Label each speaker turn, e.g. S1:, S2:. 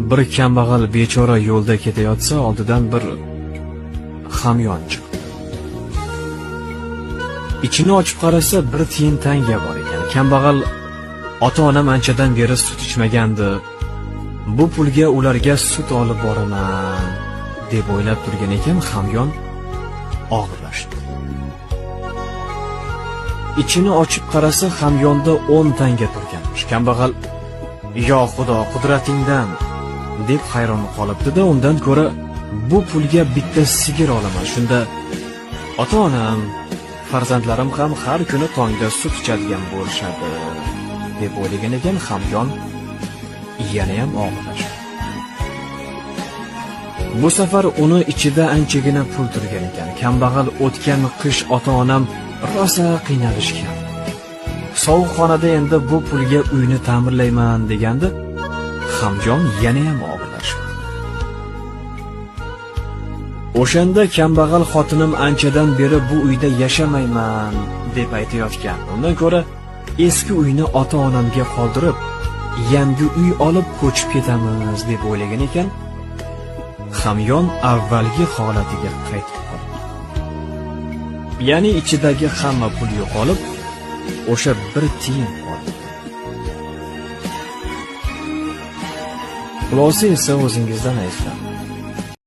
S1: Bir kambag'al bechora yo'lda ketayotsa, oldidan bir hamyon chiqdi. Ichini ochib qarasa, bir tiyin tanga bor ekan. Kambag'al ota-onam anchadan beri sut ichmagandi. Bu pulga ularga sut olib boraman deb o'ylab turgan ekan, hamyon og'irlashdi. Ichini ochib qarasa, hamyonda 10 tanga turganmish. Kambag'al "Yo Xudo, qudratingdan" deb hayron qolibdi-da, undan ko'ra bu pulga bitta sigir olaman. Shunda ota-onam, farzandlarim ham har kuni tongda sut ichadigan bo'lishadi deb o'ylagan ekan, hamyon yana ham og'irlashdi. Bu safar uni ichida anchagina pul turgan ekan. Kambag'al o'tgan qish ota-onam rosa qiynalishgan. Sovuq xonada endi bu pulga uyni ta'mirlayman deganda, hamyon yana ham og'irlashdi. O'shanda kambag'al xotinim anchadan beri bu uyda yashamayman deb aytayotgan. Undan ko'ra eski uyni ota-onamga qoldirib, yangi uy olib ko'chib ketamiz deb o'ylagan ekan, hamyon avvalgi holatiga qaytib qoldi. Ya'ni ichidagi hamma pul yo'qolib, o'sha bir tiyin qoldi. Xulosa esa o'zingizdan aytdim.